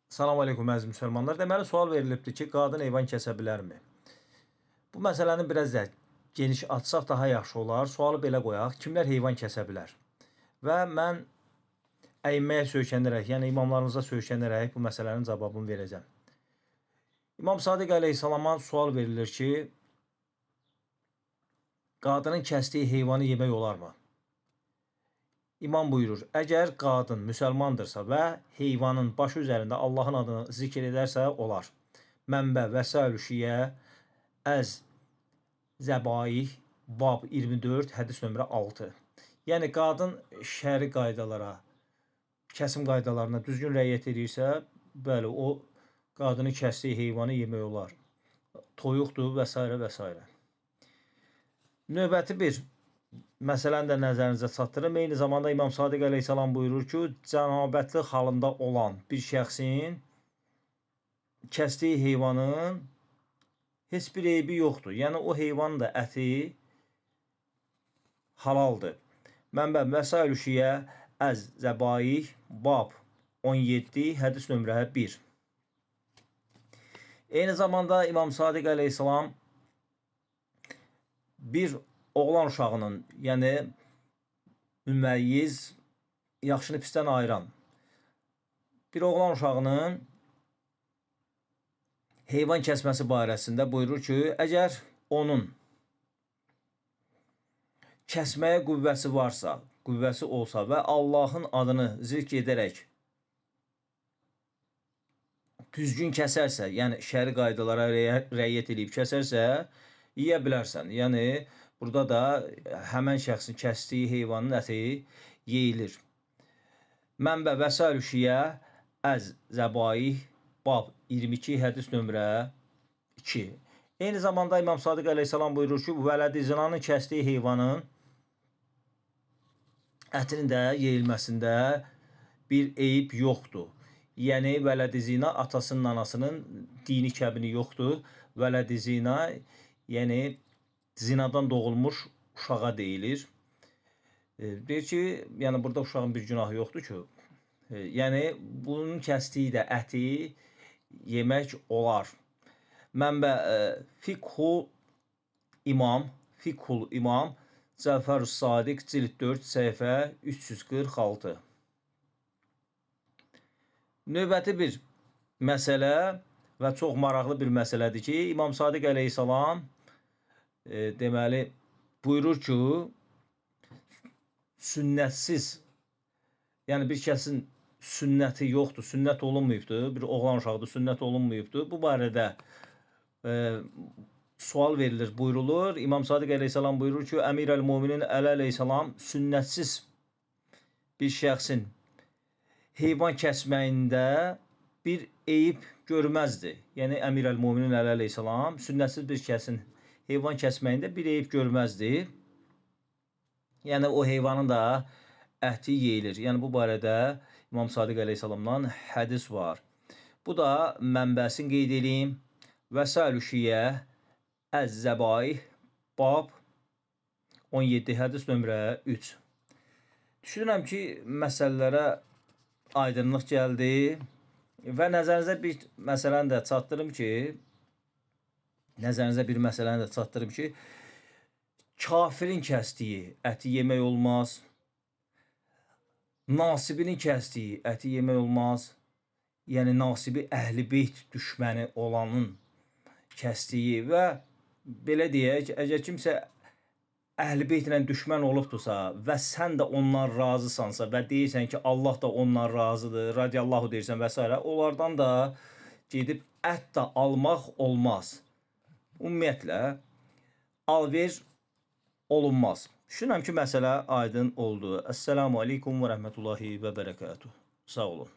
Salam aleykum əziz müsəlmanlar. Deməli, sual verilibdir ki, qadın heyvan kəsə bilərmi? Bu məsələni biraz da geniş açsaq daha yaxşı olar. Sualı belə qoyaq. Kimlər heyvan kəsə bilər? Və mən əyməyə söykənərək, yəni imamlarımıza söykənərək bu məsələnin cavabını verəcəm. İmam Sadiq əleyhissalama sual verilir ki, qadının kəsdiyi heyvanı yemək olarmı? İmam buyurur, əgər qadın müsəlmandırsa və heyvanın başı üzərində Allahın adını zikr edərsə, olar. Mənbə Vəsail-ü Şiyə Əz Zəbaih Bab 24, hədis nömrə 6. Yəni, qadın şəri qaydalara, kəsim qaydalarına düzgün rəiyyət edirsə, bəli, o qadını kəsdiyi heyvanı yemək olar. Toyuqdur və s. və s. Növbəti bir məsələni də nəzərinizə çatdırım. Eyni zamanda İmam Sadiq əleyhissalam buyurur ki, cənabətli halında olan bir şəxsin kəsdiyi heyvanın heç bir eybi yoxdur. Yəni, o heyvanın da əti halaldır. Mənbə Vəsail-ü Şiyə Əz Zəbaih Bab 17, hədis nömrə 1. Eyni zamanda İmam Sadiq əleyhissalam bir oğlan uşağının, yəni müməyyiz, yaxşını pisdən ayıran bir oğlan uşağının heyvan kəsməsi barəsində buyurur ki, əgər onun kəsməyə qüvvəsi varsa, qüvvəsi olsa və Allahın adını zikr edərək düzgün kəsərsə, yəni şəri qaydalara rəiyyət edib kəsərsə, yeyə bilərsən. Yəni, burada da həmən şəxsin kəsdiyi heyvanın əti yeyilir. Mənbə Vəsail-ü Şiyə Əz Zəbaih Bab 22, hədis nömrə 2. Eyni zamanda İmam Sadiq əleyhissalam buyurur ki, vələd-i zinanın kəsdiyi heyvanın ətinin də yeyilməsində bir eyib yoxdur. Yəni, vələd-i zina atasının, anasının dini kəbini yoxdur. Vələd-i zina, yəni zinadan doğulmuş uşağa deyilir. Deyir ki, yəni burada uşağın bir günahı yoxdur ki, yəni bunun kəsdiyi də əti yemək olar. Mənbə Fiqhul İmam Cəfər-ü Sadiq cild 4 səhifə 346. Növbəti bir məsələ və çox maraqlı bir məsələdir ki, İmam Sadiq əleyhissalam deməli buyurur ki, sünnətsiz, yəni bir kəsin sünnəti yoxdur, sünnət olunmayıbdır, bir oğlan uşaqdır, sünnət olunmayıbdır. Bu barədə sual verilir, buyurulur. İmam Sadiq əleyhissalam buyurur ki, Əmir əl-Müminin Əli əleyhissalam sünnətsiz bir şəxsin heyvan kəsməyində bir eyib görməzdi. Yəni, Əmir əl-Müminin Əli əleyhissalam sünnətsiz bir kəsin heyvan kəsməyində bir eyib görməzdi. Yəni, o heyvanın da əti yeyilir. Yəni, bu barədə İmam Sadiq əleyhissalamdan hədis var. Bu da mənbəsini qeyd edeyim. Vəsail-ü Şiyə Əz-Zəbaih Bab 17, hədis nömrə 3. Düşünürəm ki, məsələlərə aydınlıq gəldi və nəzərinizə bir məsələni də çatdırım ki, kafirin kəsdiyi əti yemək olmaz, nasibinin kəsdiyi əti yemək olmaz, yəni nasibi əhl-i beyt düşməni olanın kəsdiyi və belə deyək, əgər kimsə əhl-i beytlə düşmən olubdursa və sən də ondan razısansa və deyirsən ki, Allah da ondan razıdır, radiyallahu deyirsən və s. onlardan da gedib ət də almaq olmaz. Ümumiyyətlə, alver olunmaz. Düşünürəm ki, məsələ aydın oldu. Əssəlamu aleykum və rəhmətullahi və bərəkətuhu. Sağ olun.